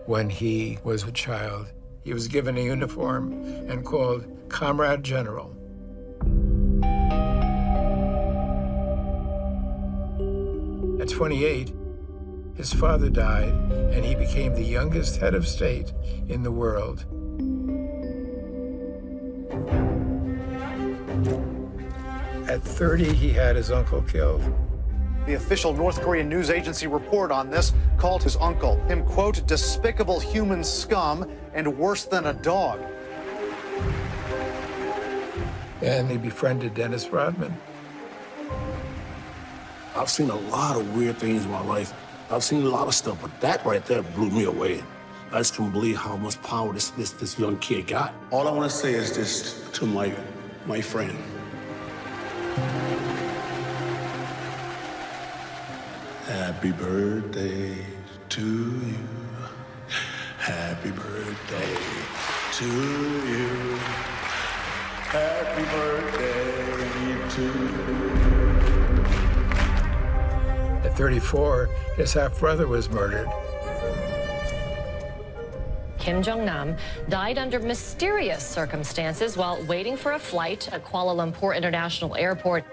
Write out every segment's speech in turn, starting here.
when he was a child. He was given a uniform and called Comrade General. At 28, his father died, and he became the youngest head of state in the world. At 30, he had his uncle killed. The official North Korean news agency report on this called his uncle him, quote, despicable human scum and worse than a dog. And he befriended Dennis Rodman. I've seen a lot of weird things in my life. I've seen a lot of stuff, but that right there blew me away. I just couldn't believe how much power this young kid got. All I want to say is this to my friend. Happy birthday to you. Happy birthday to you. Happy birthday to you. At 34, his half-brother was murdered. Kim Jong-nam died under mysterious circumstances while waiting for a flight at Kuala Lumpur International Airport.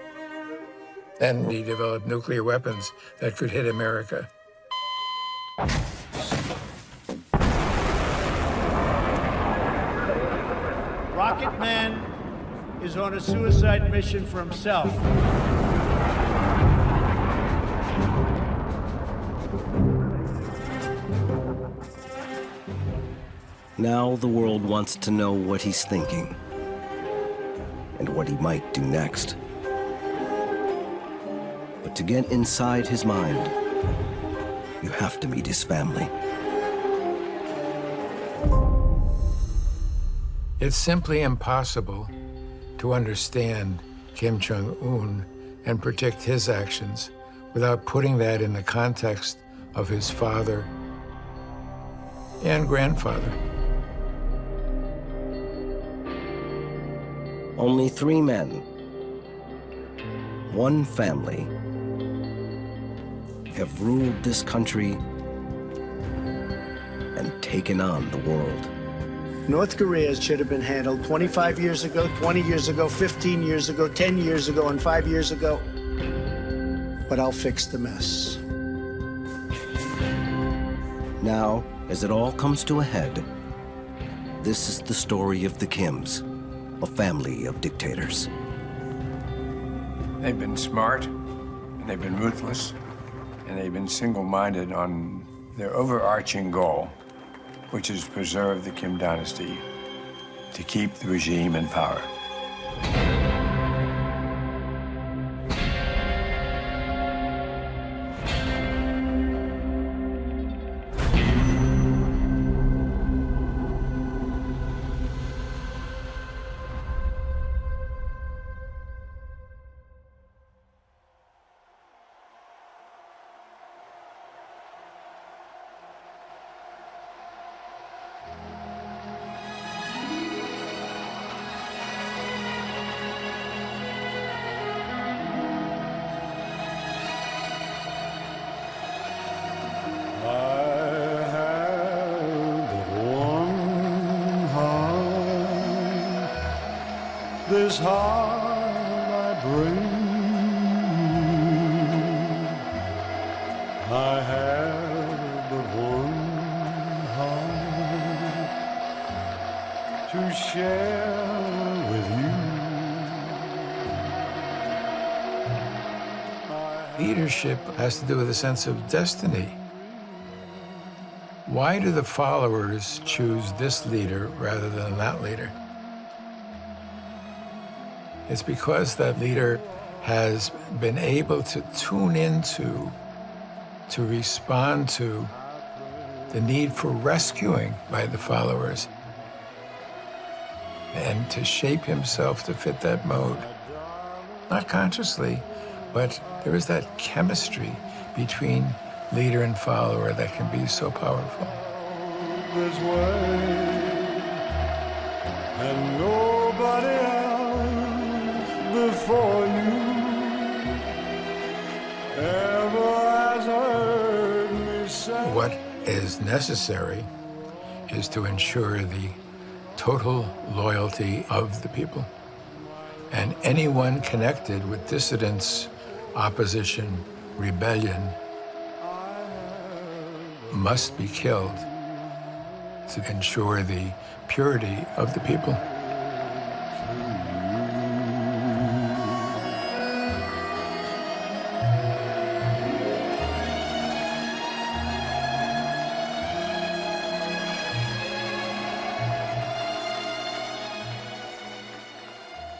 Then he developed nuclear weapons that could hit America. Rocket Man is on a suicide mission for himself. Now the world wants to know what he's thinking and what he might do next. But to get inside his mind, you have to meet his family. It's simply impossible to understand Kim Jong-un and predict his actions without putting that in the context of his father and grandfather. Only 3 men, one family, have ruled this country and taken on the world. North Korea should have been handled 25 years ago, 20 years ago, 15 years ago, 10 years ago, and 5 years ago. But I'll fix the mess. Now, as it all comes to a head, this is the story of the Kims, a family of dictators. They've been smart, and they've been ruthless, and they've been single-minded on their overarching goal, which is to preserve the Kim dynasty, to keep the regime in power. This heart I bring, I have but one heart to share with you. Leadership has to do with a sense of destiny. Why do the followers choose this leader rather than that leader? It's because that leader has been able to tune into, to respond to the need for rescuing by the followers and to shape himself to fit that mode. Not consciously, but there is that chemistry between leader and follower that can be so powerful. This way, and nobody else before you ever has heard me say. What is necessary is to ensure the total loyalty of the people. And anyone connected with dissidence, opposition, rebellion must be killed to ensure the purity of the people.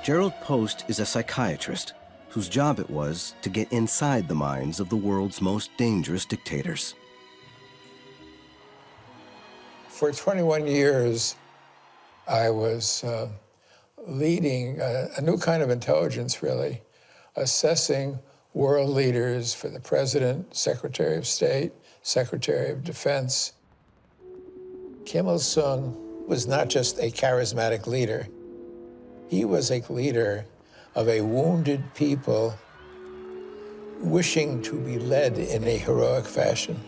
Gerald Post is a psychiatrist whose job it was to get inside the minds of the world's most dangerous dictators. For 21 years, I was leading a new kind of intelligence, really, assessing world leaders for the president, secretary of state, secretary of defense. Kim Il-sung was not just a charismatic leader. He was a leader of a wounded people wishing to be led in a heroic fashion.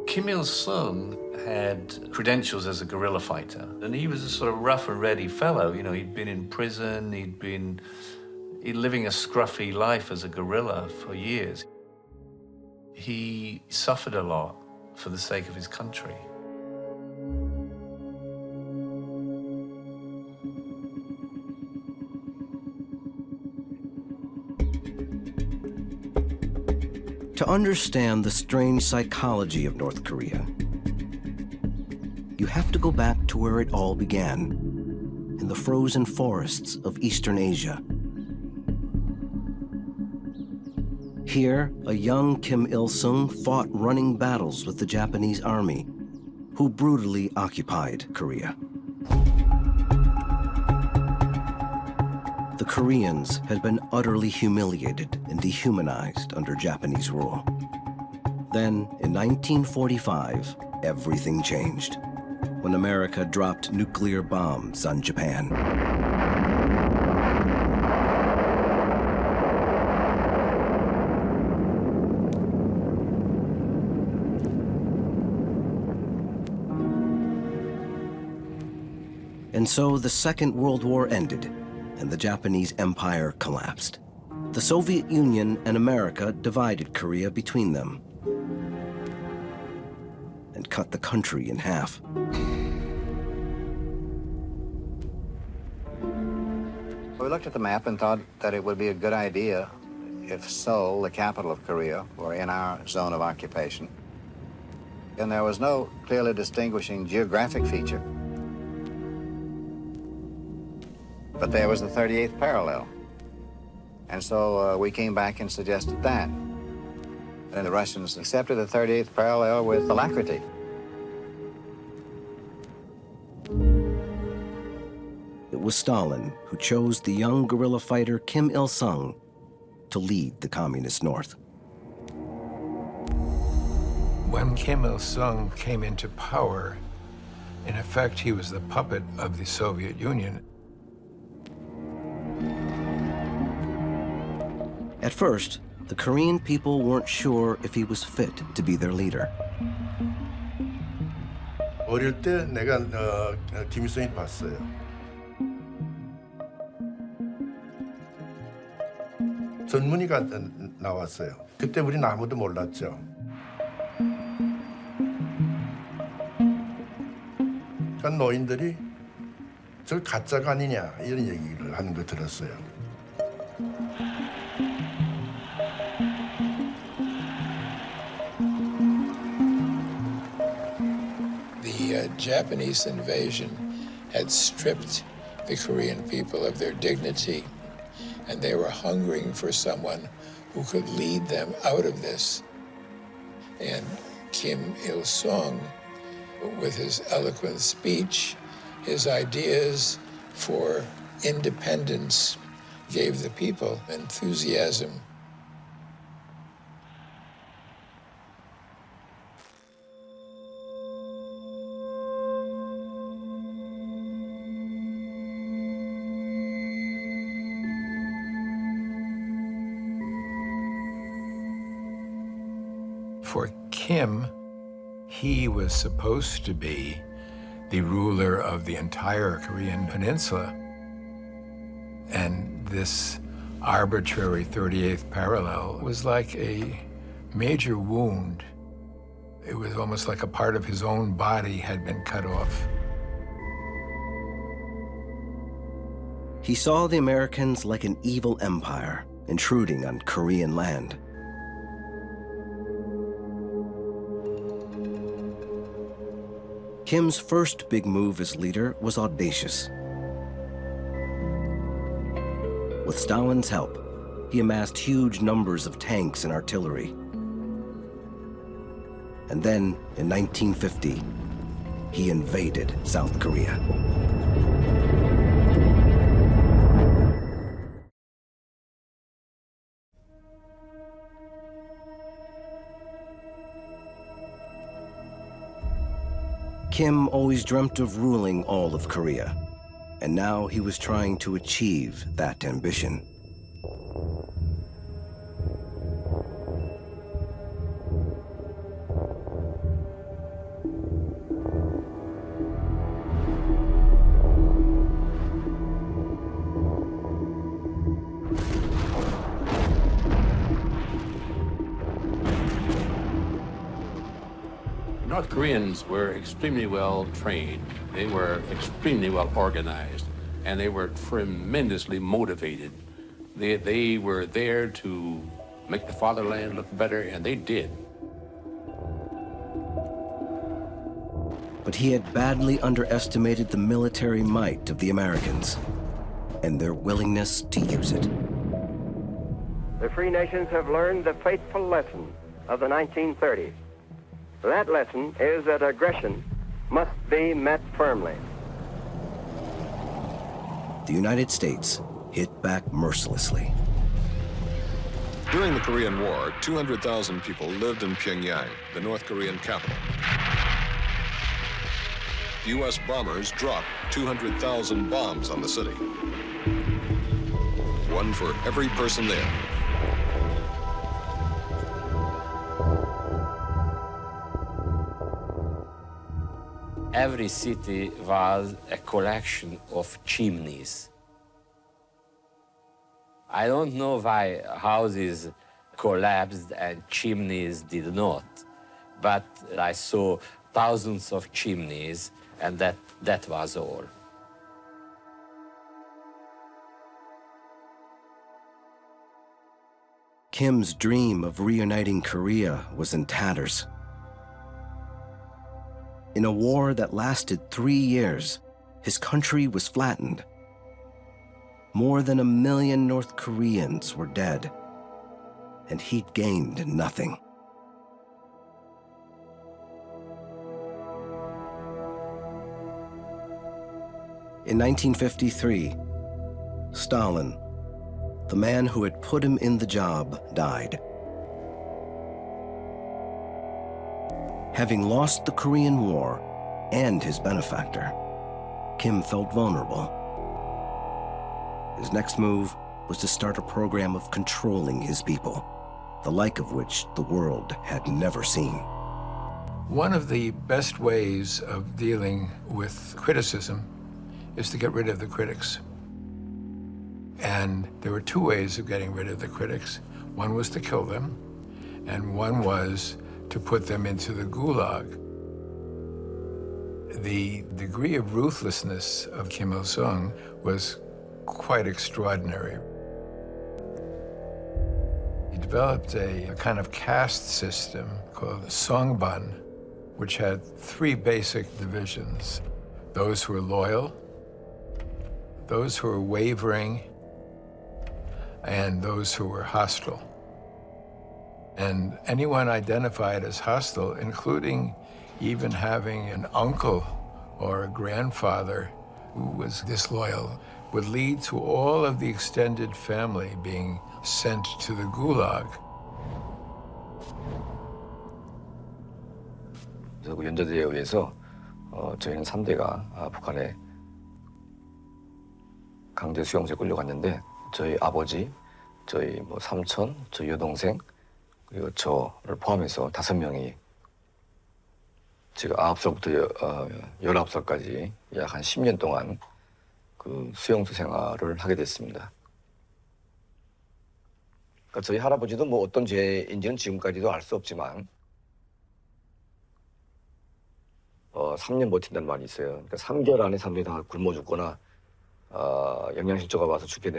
Kim Il-sung had credentials as a guerrilla fighter, and he was a sort of rough and ready fellow. You know, he'd been in prison, he'd been living a scruffy life as a guerrilla for years. He suffered a lot for the sake of his country. To understand the strange psychology of North Korea, you have to go back to where it all began, in the frozen forests of Eastern Asia. Here, a young Kim Il-sung fought running battles with the Japanese army, who brutally occupied Korea. The Koreans had been utterly humiliated and dehumanized under Japanese rule. Then, in 1945, everything changed when America dropped nuclear bombs on Japan. And so the Second World War ended, and the Japanese Empire collapsed. The Soviet Union and America divided Korea between them and cut the country in half. We looked at the map and thought that it would be a good idea if Seoul, the capital of Korea, were in our zone of occupation. And there was no clearly distinguishing geographic feature. But there was the 38th parallel. And so we came back and suggested that. And the Russians accepted the 38th parallel with alacrity. It was Stalin who chose the young guerrilla fighter Kim Il-sung to lead the Communist North. When Kim Il-sung came into power, in effect, he was the puppet of the Soviet Union. At first, the Korean people weren't sure if he was fit to be their leader. 어릴 때 내가 김일성이 봤어요. 전문의가 나왔어요. 그때 우리는 아무도 몰랐죠. 그러니까 노인들이 저 가짜가 아니냐 이런 얘기를 하는 거 들었어요. The Japanese invasion had stripped the Korean people of their dignity, and they were hungering for someone who could lead them out of this. And Kim Il-sung, with his eloquent speech, his ideas for independence, gave the people enthusiasm. for Kim, he was supposed to be the ruler of the entire Korean peninsula. And this arbitrary 38th parallel was like a major wound. It was almost like a part of his own body had been cut off. He saw the Americans like an evil empire intruding on Korean land. Kim's first big move as leader was audacious. With Stalin's help, he amassed huge numbers of tanks and artillery. And then, in 1950, he invaded South Korea. Kim always dreamt of ruling all of Korea, and now he was trying to achieve that ambition. North Koreans were extremely well trained. They were extremely well organized, and they were tremendously motivated. They were there to make the fatherland look better, and they did. But he had badly underestimated the military might of the Americans and their willingness to use it. The free nations have learned the fateful lesson of the 1930s. That lesson is that aggression must be met firmly. The United States hit back mercilessly. During the Korean War, 200,000 people lived in Pyongyang, the North Korean capital. U.S. bombers dropped 200,000 bombs on the city. One for every person there. Every city was a collection of chimneys. I don't know why houses collapsed and chimneys did not, but I saw thousands of chimneys, and that was all. Kim's dream of reuniting Korea was in tatters. In a war that lasted 3 years, his country was flattened. More than 1 million North Koreans were dead, and he'd gained nothing. In 1953, Stalin, the man who had put him in the job, died. Having lost the Korean War and his benefactor, Kim felt vulnerable. His next move was to start a program of controlling his people, the like of which the world had never seen. One of the best ways of dealing with criticism is to get rid of the critics. And there were 2 ways of getting rid of the critics. One was to kill them, and one was to put them into the gulag. The degree of ruthlessness of Kim Il-sung was quite extraordinary. He developed a kind of caste system called Songban, which had 3 basic divisions: those who were loyal, those who were wavering, and those who were hostile. And anyone identified as hostile, including even having an uncle or a grandfather who was disloyal, would lead to all of the extended family being sent to the gulag. 그래서 그 연좌제에 의해서 저희는 3대가 북한에 강제 수용소에 끌려갔는데 저희 아버지, 저희 삼촌, 저희 여동생, 그리고 저를 포함해서 5명이 제가 9살부터 19살까지 약 한 10년 동안 그 수용소 생활을 하게 됐습니다. 그러니까 저희 할아버지도 뭐 어떤 죄인지는 지금까지도 알 수 없지만 3년 버틴다는 말이 있어요. 그러니까 3개월 안에 사람들이 다 굶어 죽거나 영양실조가 와서 죽게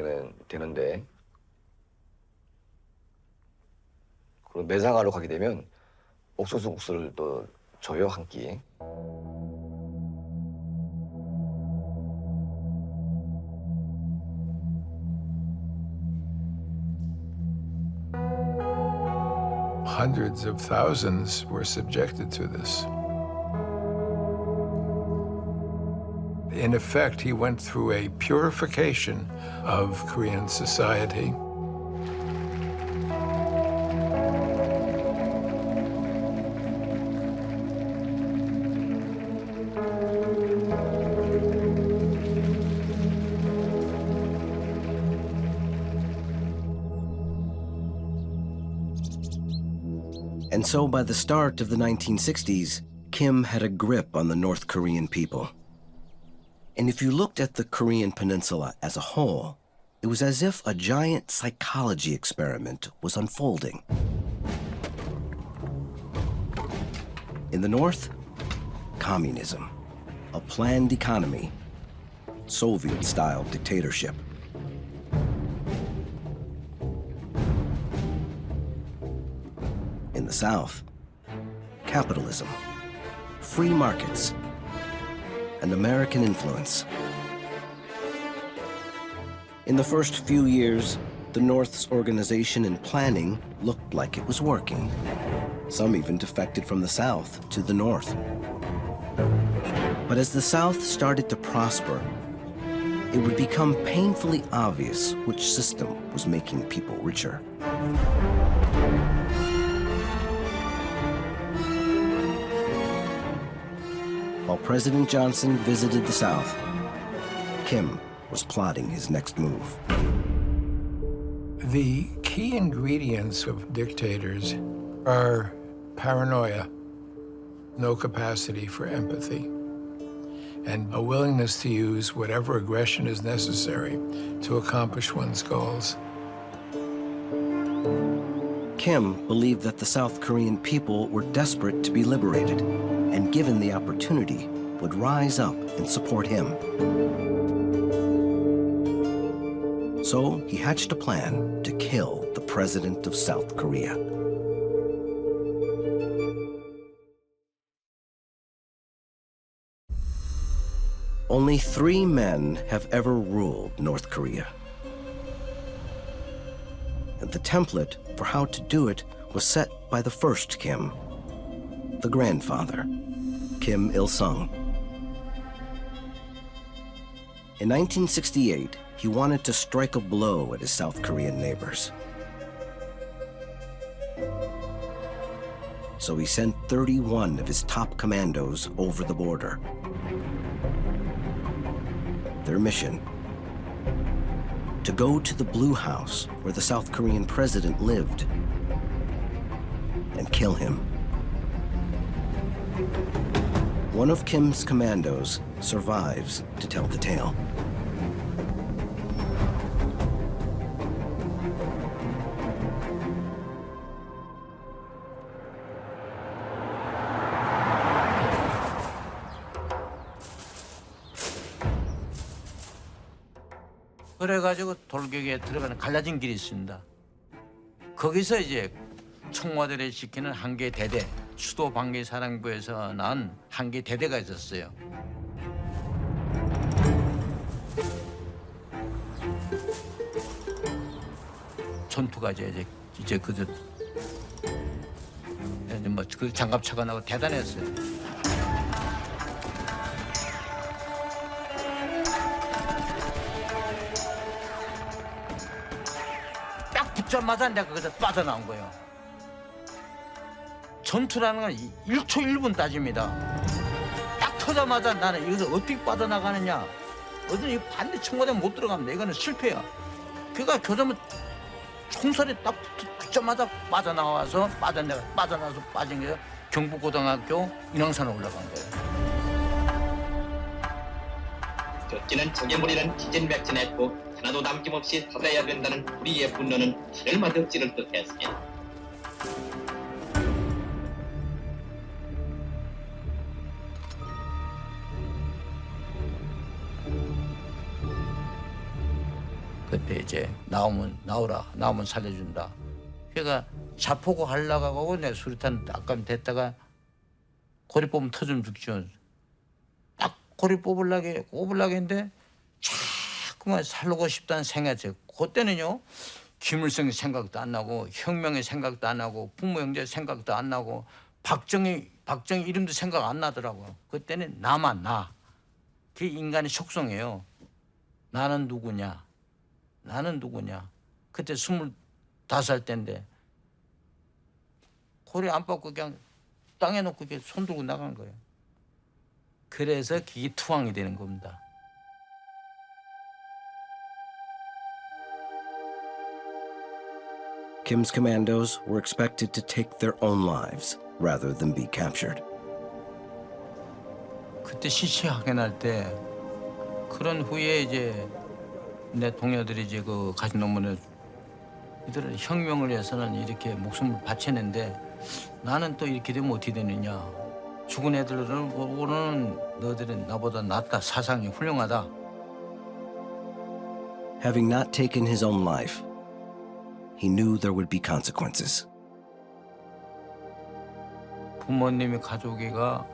되는데 그리고 매장하러 가게 되면 옥수수 국수를 또 줘요, 한 끼. Hundreds of thousands were subjected to this. In effect, he went through a purification of Korean society. And so by the start of the 1960s, Kim had a grip on the North Korean people. And if you looked at the Korean peninsula as a whole, it was as if a giant psychology experiment was unfolding. In the North, communism, a planned economy, Soviet-style dictatorship. In the South, capitalism, free markets, and American influence. In the first few years, the North's organization and planning looked like it was working. Some even defected from the South to the North. But as the South started to prosper, it would become painfully obvious which system was making people richer. While President Johnson visited the South, Kim was plotting his next move. The key ingredients of dictators are paranoia, no capacity for empathy, and a willingness to use whatever aggression is necessary to accomplish one's goals. Kim believed that the South Korean people were desperate to be liberated, and given the opportunity, would rise up and support him. So he hatched a plan to kill the president of South Korea. Only 3 men have ever ruled North Korea. And the template for how to do it was set by the first Kim, the grandfather, Kim Il-sung. In 1968, he wanted to strike a blow at his South Korean neighbors. So he sent 31 of his top commandos over the border. Their mission: to go to the Blue House where the South Korean president lived and kill him. One of Kim's commandos survives to tell the tale. 그래가지고 돌격에 들어가는 갈라진 길이 있습니다. 거기서 이제 청와대를 지키는 한 개의 대대, 수도 방위사령부에서 난 한 개의 대대가 있었어요. 전투가 이제 그 장갑차가 나고 대단했어요. 딱 붙자마자 내가 거기서 빠져나온 거예요. 전투라는 건 1초 1분 따집니다. 딱 터자마자 나는 여기서 어떻게 빠져나가느냐. 어디 반대 청와대 못 들어가면 이거는 실패야. 그러니까 교자면 총살이 딱 붙자마자 빠져나와서 빠져나와서 빠진 게 경북고등학교 인왕산에 올라간 거예요. 쫓기는 적의 무리는 기진맥진했고 하나도 남김없이 살아야 된다는 우리의 분노는 하늘 마득지를 듯했습니다. 그때 이제 나오면 살려준다. 그러니까 자포고 하려고 내 수류탄 아까 됐다가 고리 뽑으면 터지면 죽죠. 딱 고리 뽑으려고 했는데 자꾸만 살고 싶다는 생각이 그때는요. 김일성의 생각도 안 나고 혁명의 생각도 안 나고 부모 형제 생각도 안 나고 박정희 이름도 생각 안 나더라고요. 그때는 나만 나. 그게 인간의 속성이에요. 나는 누구냐. 그때 25살 때인데 고리 안 뽑고 그냥 땅에 놓고 이렇게 손 들고 나간 거예요. 그래서 그게 투항이 되는 겁니다. Kim's commandos were expected to take their own lives rather than be captured. 그때 시체 확인할 때 그런 후에 이제 내 동료들이 이제 그 가진 논문에 이들은 혁명을 위해서는 이렇게 목숨을 바치는데 나는 또 이렇게 되면 어떻게 되느냐. 죽은 애들은 보고는 너희들은 나보다 낫다. 사상이 훌륭하다. Having not taken his own life, he knew there would be consequences. 부모님이 가족이가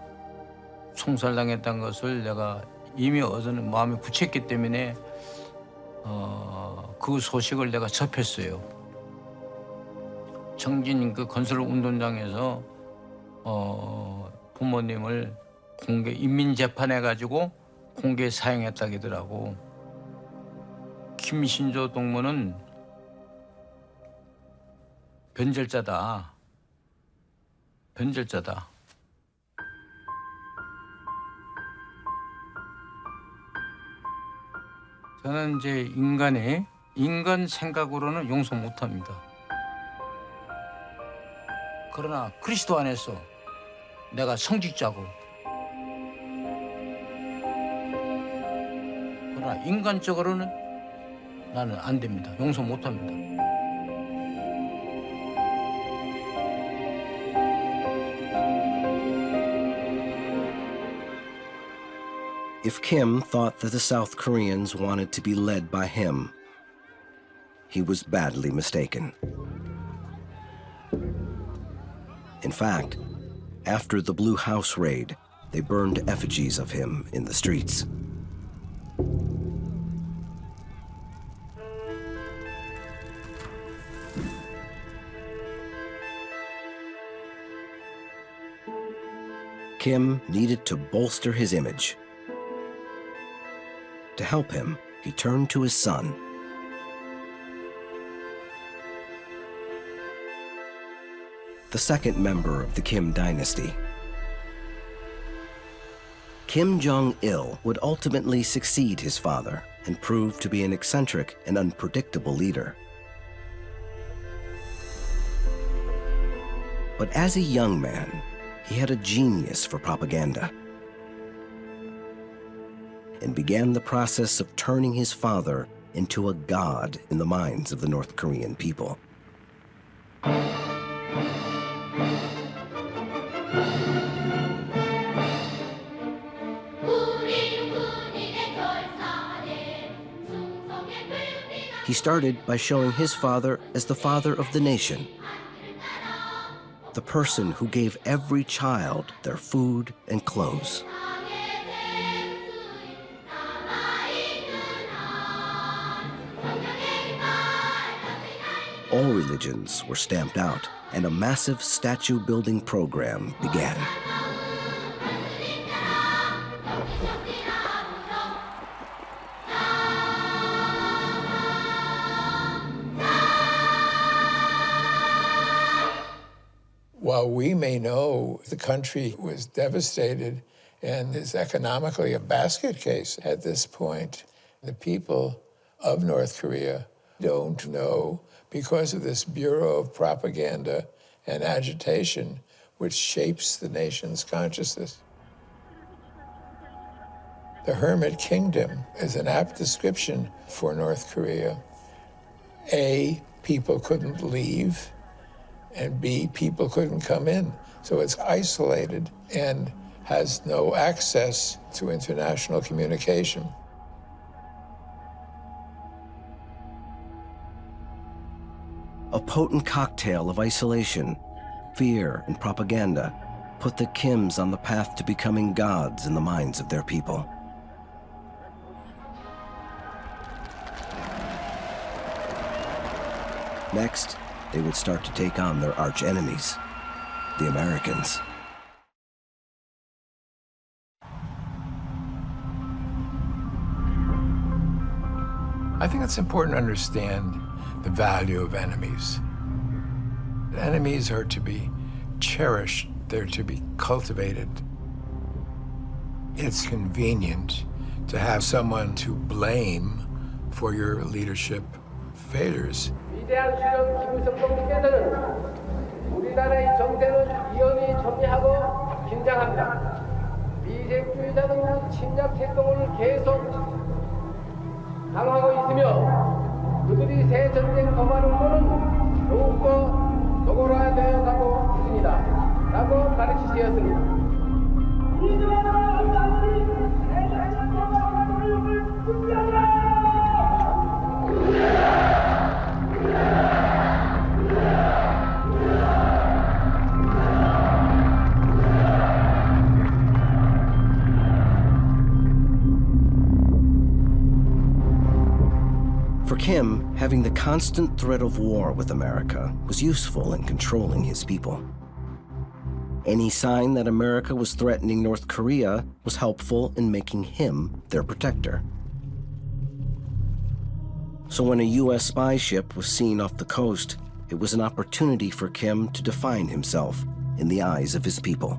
총살당했다는 것을 내가 이미 어제는 마음에 굳혔기 때문에 그 소식을 내가 접했어요. 정진 그 건설 운동장에서 부모님을 공개 인민 재판해 가지고 공개 사형했다기더라고. 김신조 동무는 변절자다. 저는 이제 인간 생각으로는 용서 못합니다. 그러나 그리스도 안에서 내가 성직자고 그러나 인간적으로는 나는 안 됩니다. 용서 못합니다. If Kim thought that the South Koreans wanted to be led by him, he was badly mistaken. In fact, after the Blue House raid, they burned effigies of him in the streets. Kim needed to bolster his image. To help him, he turned to his son. The second member of the Kim dynasty. Kim Jong-il would ultimately succeed his father and prove to be an eccentric and unpredictable leader. But as a young man, he had a genius for propaganda and began the process of turning his father into a god in the minds of the North Korean people. He started by showing his father as the father of the nation, the person who gave every child their food and clothes. All religions were stamped out, and a massive statue-building program began. While we may know the country was devastated and is economically a basket case at this point, the people of North Korea don't know because of this Bureau of Propaganda and Agitation, which shapes the nation's consciousness. The Hermit Kingdom is an apt description for North Korea. A, people couldn't leave, and B, people couldn't come in. So it's isolated and has no access to international communication. A potent cocktail of isolation, fear, and propaganda put the Kims on the path to becoming gods in the minds of their people. Next, they would start to take on their arch enemies, the Americans. I think it's important to understand the value of enemies. Enemies are to be cherished, they're to be cultivated. It's convenient to have someone to blame for your leadership failures. 위대한 수령 김일성總書記는 우리나라의 정세는 위험히 전개하고 긴장합니다. 미색주의자는 침략 태동을 계속 강화하고 있으며 그들이 새 전쟁 도발을 거는 더욱더 도골화되어 가고 있습니다. 라고 가르치셨습니다. For Kim, having the constant threat of war with America was useful in controlling his people. Any sign that America was threatening North Korea was helpful in making him their protector. So when a U.S. spy ship was seen off the coast, it was an opportunity for Kim to define himself in the eyes of his people.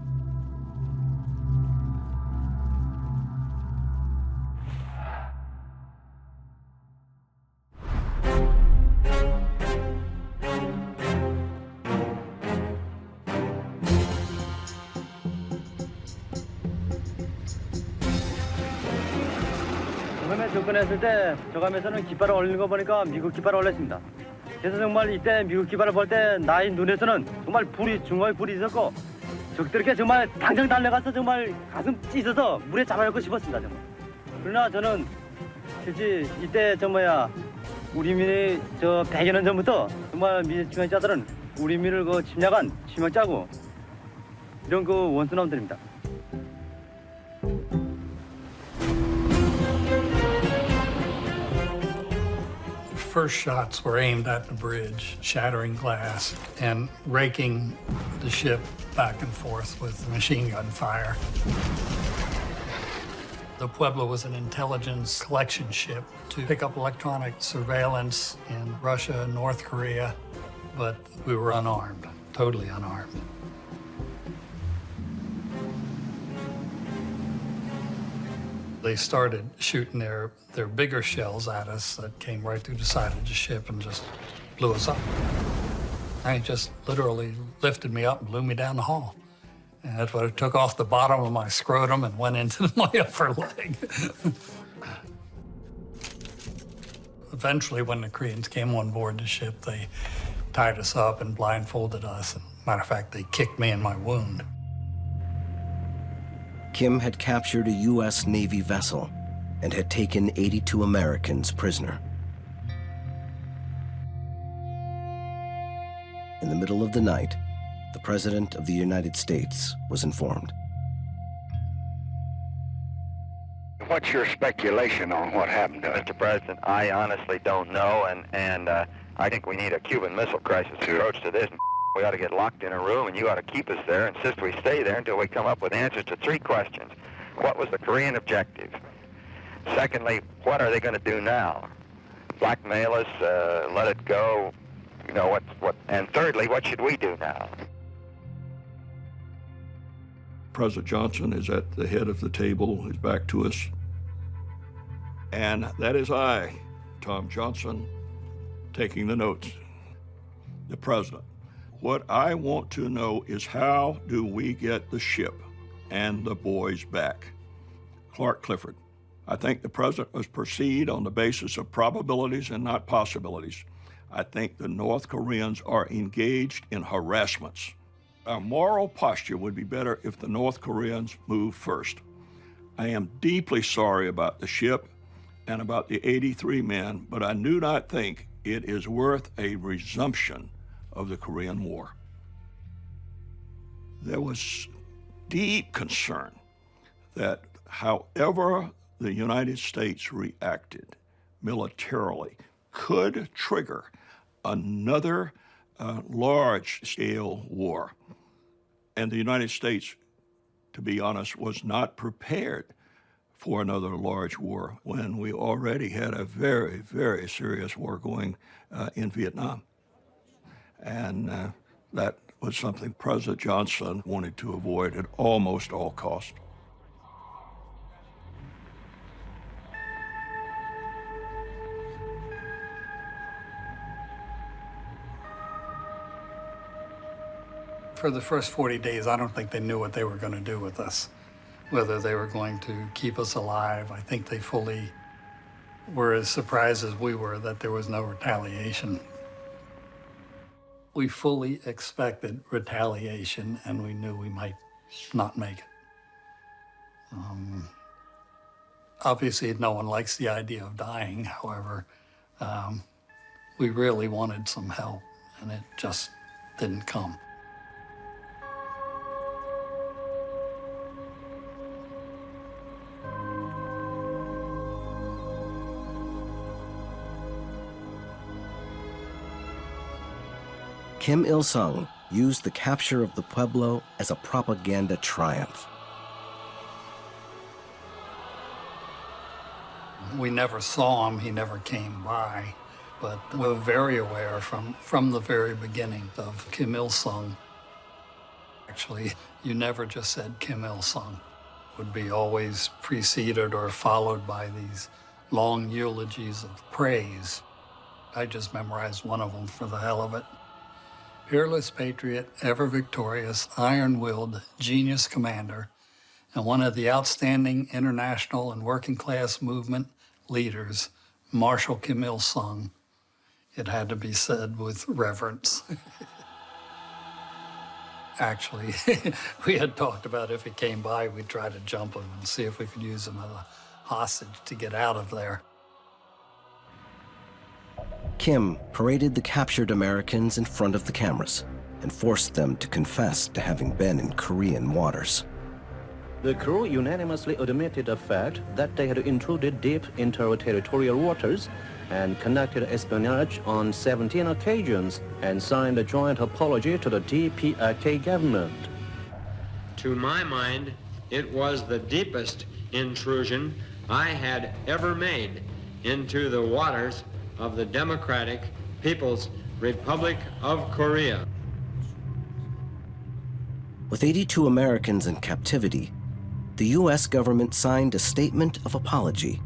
처음에 접근했을 때 저감에서는 깃발을 올리는 거 보니까 미국 깃발을 올렸습니다. 그래서 정말 이때 미국 깃발을 볼 때 나의 눈에서는 정말 중앙에 불이 있었고 적들에게 정말 당장 달려가서 정말 가슴 찢어서 물에 잡아놓고 싶었습니다. 정말. 그러나 저는 실제 이때 우리 민이 100여 년 전부터 정말 미침략자들은 우리 민을 침략한 침략자고 이런 원수놈들입니다. First shots were aimed at the bridge, shattering glass and raking the ship back and forth with machine gun fire. The Pueblo was an intelligence collection ship to pick up electronic surveillance in Russia and North Korea, but we were unarmed, totally unarmed. They started shooting their bigger shells at us that came right through the side of the ship and just blew us up. They just literally lifted me up and blew me down the hall. And that's what it took off the bottom of my scrotum and went into my upper leg. Eventually, when the Koreans came on board the ship, they tied us up and blindfolded us. And matter of fact, they kicked me in my wound. Kim had captured a U.S. Navy vessel and had taken 82 Americans prisoner. In the middle of the night, the President of the United States was informed. What's your speculation on what happened to it? Mr. President, I honestly don't know, and I think we need a Cuban Missile Crisis approach to this. We ought to get locked in a room, and you ought to keep us there, insist we stay there until we come up with answers to 3 questions. What was the Korean objective? Secondly, what are they going to do now? Blackmail us, let it go, you know, what? And thirdly, what should we do now? President Johnson is at the head of the table, his back to us. And that is I, Tom Johnson, taking the notes. the president. What I want to know is how do we get the ship and the boys back? Clark Clifford. I think the president must proceed on the basis of probabilities and not possibilities. I think the North Koreans are engaged in harassments. Our moral posture would be better if the North Koreans move first. I am deeply sorry about the ship and about the 83 men, but I do not think it is worth a resumption of the Korean War. There was deep concern that however the United States reacted militarily could trigger another large-scale war. And the United States, to be honest, was not prepared for another large war when we already had a very, very serious war going in Vietnam. And that was something President Johnson wanted to avoid at almost all costs. For the first 40 days, I don't think they knew what they were going to do with us, whether they were going to keep us alive. I think they fully were as surprised as we were that there was no retaliation. We fully expected retaliation, and we knew we might not make it. Obviously, no one likes the idea of dying. However, we really wanted some help, and it just didn't come. Kim Il-sung used the capture of the Pueblo as a propaganda triumph. We never saw him, he never came by, but we're very aware from the very beginning of Kim Il-sung. Actually, you never just said Kim Il-sung. It would be always preceded or followed by these long eulogies of praise. I just memorized one of them for the hell of it. Peerless patriot, ever victorious, iron-willed, genius commander, and one of the outstanding international and working class movement leaders, Marshal Kim Il-sung. It had to be said with reverence. Actually, we had talked about if he came by, we'd try to jump him and see if we could use him as a hostage to get out of there. Kim paraded the captured Americans in front of the cameras and forced them to confess to having been in Korean waters. The crew unanimously admitted the fact that they had intruded deep into our territorial waters and conducted espionage on 17 occasions and signed a joint apology to the DPRK government. To my mind, it was the deepest intrusion I had ever made into the waters of the Democratic People's Republic of Korea. With 82 Americans in captivity, the U.S. government signed a statement of apology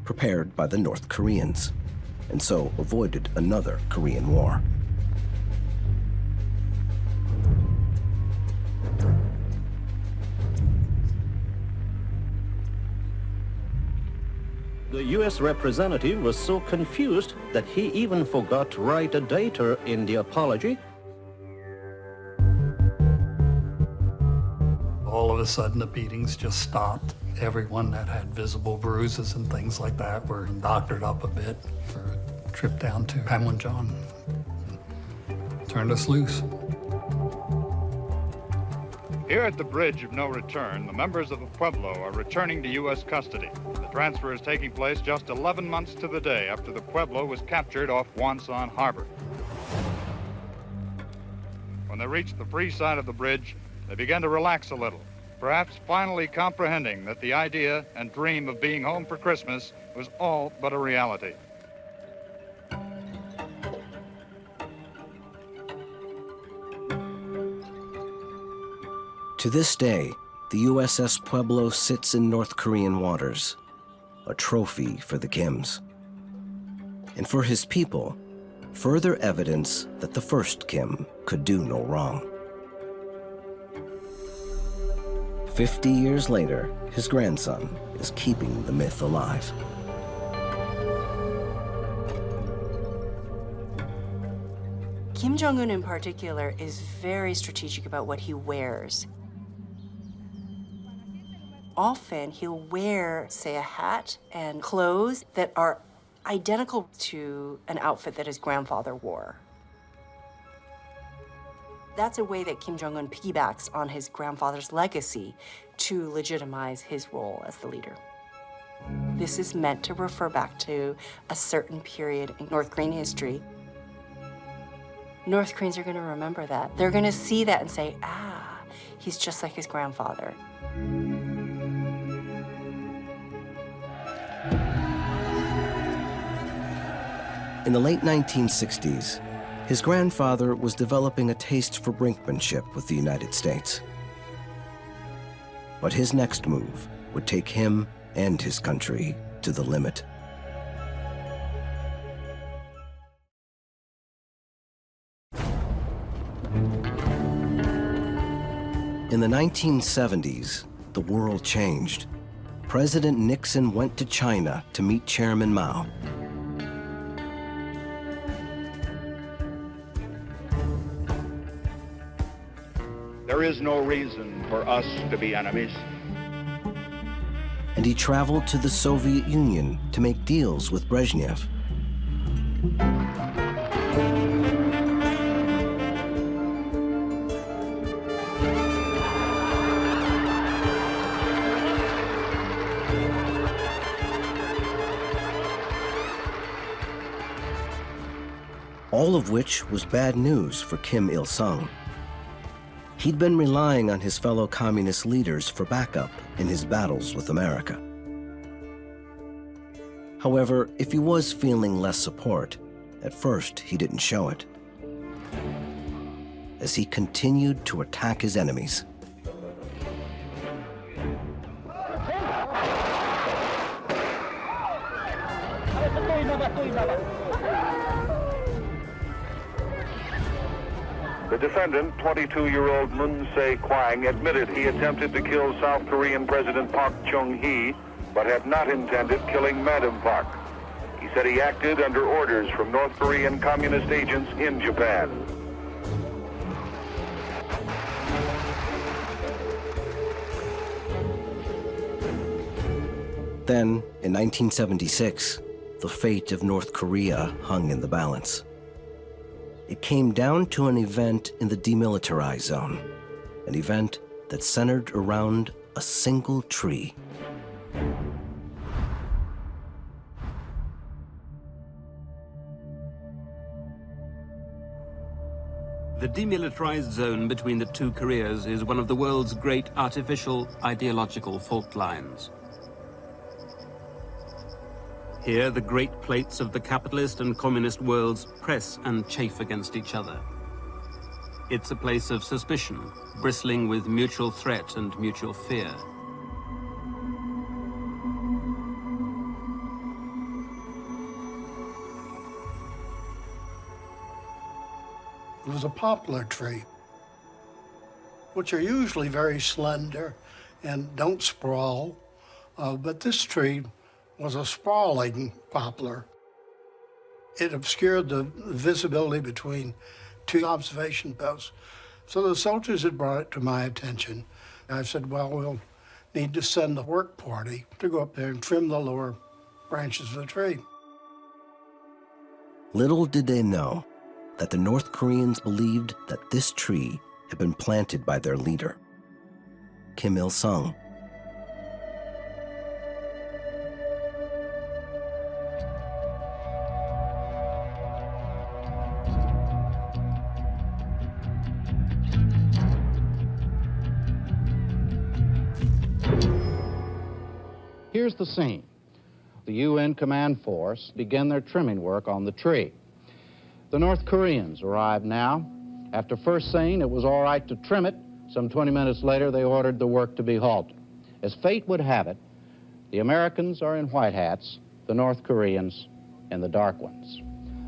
prepared by the North Koreans, and so avoided another Korean War. The U.S. representative was so confused that he even forgot to write a data in the apology. All of a sudden, the beatings just stopped. Everyone that had visible bruises and things like that were doctored up a bit for a trip down to Pyongyang. Turned us loose. Here at the Bridge of No Return, the members of the Pueblo are returning to U.S. custody. The transfer is taking place just 11 months to the day after the Pueblo was captured off Wonsan Harbor. When they reached the free side of the bridge, they began to relax a little, perhaps finally comprehending that the idea and dream of being home for Christmas was all but a reality. To this day, the USS Pueblo sits in North Korean waters, a trophy for the Kims. And for his people, further evidence that the first Kim could do no wrong. 50 years later, his grandson is keeping the myth alive. Kim Jong-un in particular is very strategic about what he wears. Often he'll wear, say, a hat and clothes that are identical to an outfit that his grandfather wore. That's a way that Kim Jong-un piggybacks on his grandfather's legacy to legitimize his role as the leader. This is meant to refer back to a certain period in North Korean history. North Koreans are going to remember that. They're going to see that and say, ah, he's just like his grandfather. In the late 1960s, his grandfather was developing a taste for brinkmanship with the United States. But his next move would take him and his country to the limit. In the 1970s, the world changed. President Nixon went to China to meet Chairman Mao. There is no reason for us to be enemies. And he traveled to the Soviet Union to make deals with Brezhnev. All of which was bad news for Kim Il-sung. He'd been relying on his fellow communist leaders for backup in his battles with America. However, if he was feeling less support, at first he didn't show it, as he continued to attack his enemies. The defendant, 22-year-old Moon Se-kwang, admitted he attempted to kill South Korean President Park Chung-hee, but had not intended killing Madam Park. He said he acted under orders from North Korean communist agents in Japan. Then, in 1976, the fate of North Korea hung in the balance. It came down to an event in the demilitarized zone, an event that centered around a single tree. The demilitarized zone between the two Koreas is one of the world's great artificial ideological fault lines. Here, the great plates of the capitalist and communist worlds press and chafe against each other. It's a place of suspicion, bristling with mutual threat and mutual fear. It was a poplar tree, which are usually very slender and don't sprawl, but this tree was a sprawling poplar. It obscured the visibility between two observation posts. So the soldiers had brought it to my attention. I said, well, we'll need to send a work party to go up there and trim the lower branches of the tree. Little did they know that the North Koreans believed that this tree had been planted by their leader, Kim Il-sung. Here's the scene. The UN command force began their trimming work on the tree. The North Koreans arrived now. After first saying it was all right to trim it, some 20 minutes later they ordered the work to be halted. As fate would have it, the Americans are in white hats, the North Koreans in the dark ones.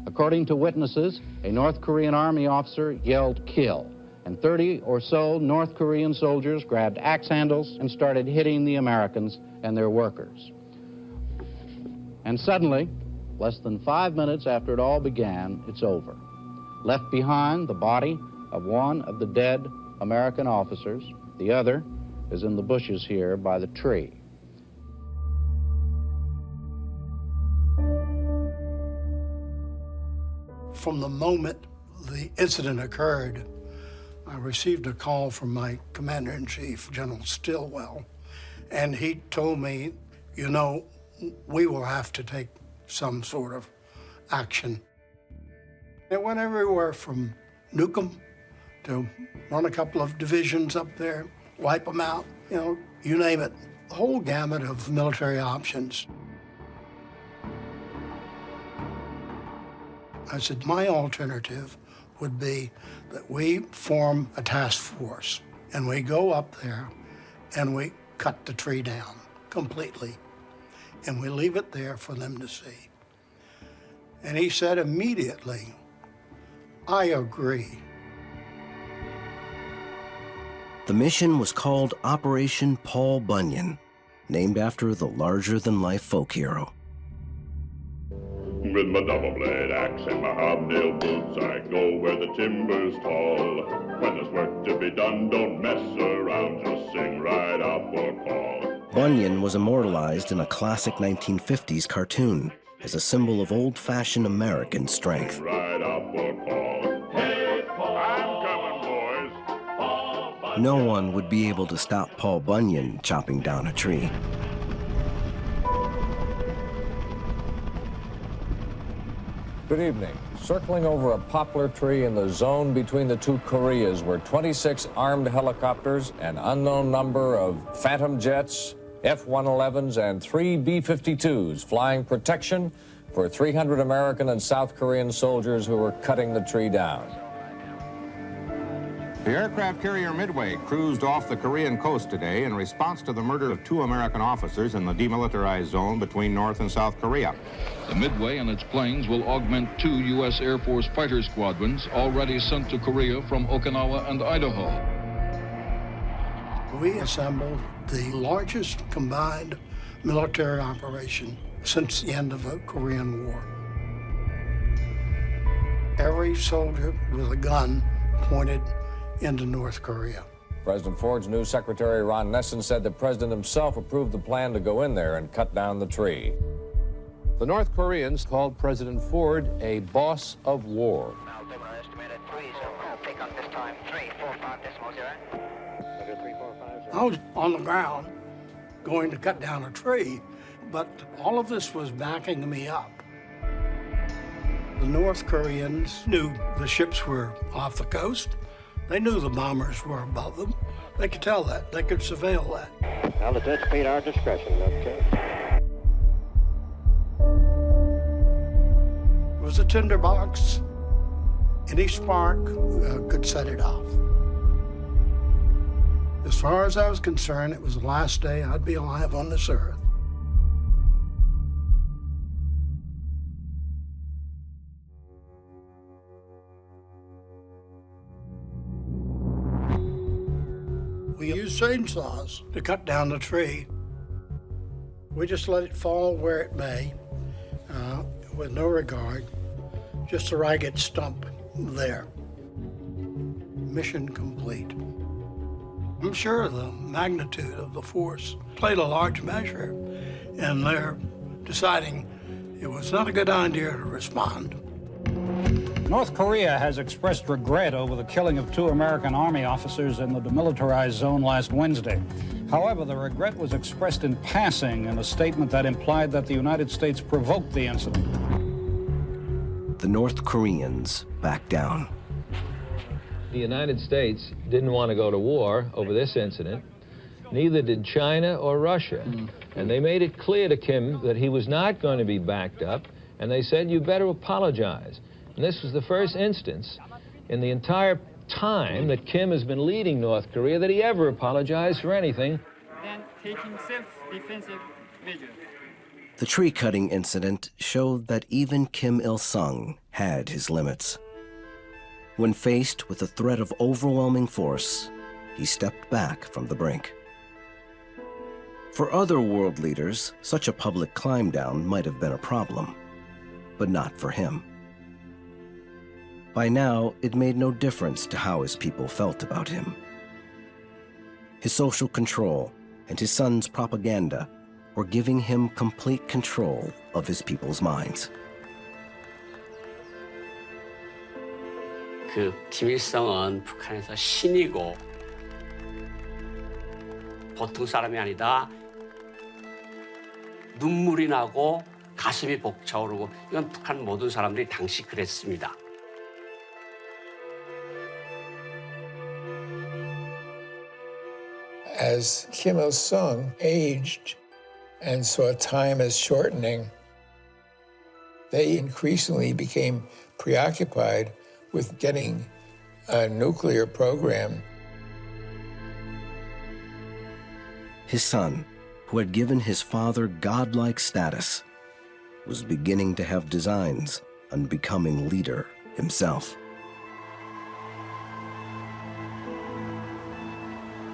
According to witnesses, a North Korean Army officer yelled, "Kill," and 30 or so North Korean soldiers grabbed axe handles and started hitting the Americans and their workers. And suddenly, less than 5 minutes after it all began, it's over. Left behind the body of one of the dead American officers. The other is in the bushes here by the tree. From the moment the incident occurred, I received a call from my commander-in-chief, General Stilwell, and he told me, you know, we will have to take some sort of action. It went everywhere from nuke them to run a couple of divisions up there, wipe them out, you know, you name it. The whole gamut of military options. I said, my alternative would be that we form a task force and we go up there and we cut the tree down completely and we leave it there for them to see. And he said immediately, I agree. The mission was called Operation Paul Bunyan, named after the larger-than-life folk hero. With my double-blade axe and my hobnail boots, I go where the timber's tall. When there's work to be done, don't mess around, just sing right up or call. Bunyan was immortalized in a classic 1950s cartoon as a symbol of old-fashioned American strength. Right up or call. Hey, Paul, I'm coming, boys. Paul Bunyan. No one would be able to stop Paul Bunyan chopping down a tree. Good evening. Circling over a poplar tree in the zone between the two Koreas were 26 armed helicopters, an unknown number of Phantom jets, F-111s, and 3 B-52s flying protection for 300 American and South Korean soldiers who were cutting the tree down. The aircraft carrier Midway cruised off the Korean coast today in response to the murder of 2 American officers in the demilitarized zone between North and South Korea. The Midway and its planes will augment 2 U.S. Air Force fighter squadrons already sent to Korea from Okinawa and Idaho. We assembled the largest combined military operation since the end of the Korean War. Every soldier with a gun pointed into North Korea. President Ford's new secretary, Ron Nessen, said the president himself approved the plan to go in there and cut down the tree. The North Koreans called President Ford a boss of war. I was on the ground going to cut down a tree, but all of this was backing me up. The North Koreans knew the ships were off the coast. They knew the bombers were above them. They could tell that. They could surveil that. Now let's anticipate our discretion, okay? It was a tinderbox. Any spark could set it off. As far as I was concerned, it was the last day I'd be alive on this earth. We used chainsaws to cut down the tree. We just let it fall where it may, with no regard, just a ragged stump there. Mission complete. I'm sure the magnitude of the force played a large measure in their deciding it was not a good idea to respond. North Korea has expressed regret over the killing of 2 American Army officers in the demilitarized zone last Wednesday. However, the regret was expressed in passing in a statement that implied that the United States provoked the incident. The North Koreans backed down. The United States didn't want to go to war over this incident. Neither did China or Russia. And they made it clear to Kim that he was not going to be backed up, and they said, you better apologize. And this was the first instance in the entire time that Kim has been leading North Korea that he ever apologized for anything. Then taking self-defensive measures. The tree-cutting incident showed that even Kim Il-sung had his limits. When faced with the threat of overwhelming force, he stepped back from the brink. For other world leaders, such a public climb down might have been a problem, but not for him. By now, it made no difference to how his people felt about him. His social control and his son's propaganda were giving him complete control of his people's minds. 김일성은 북한에서 신이고 보통 사람이 아니다. 눈물이 나고 가슴이 벅차오르고 이건 북한 모든 사람들이 당시 그랬습니다. As Kim Il-sung aged and saw time as shortening, they increasingly became preoccupied with getting a nuclear program. His son, who had given his father godlike status, was beginning to have designs on becoming leader himself.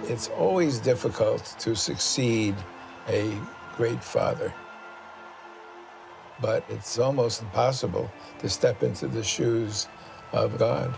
It's always difficult to succeed a great father, but it's almost impossible to step into the shoes of God.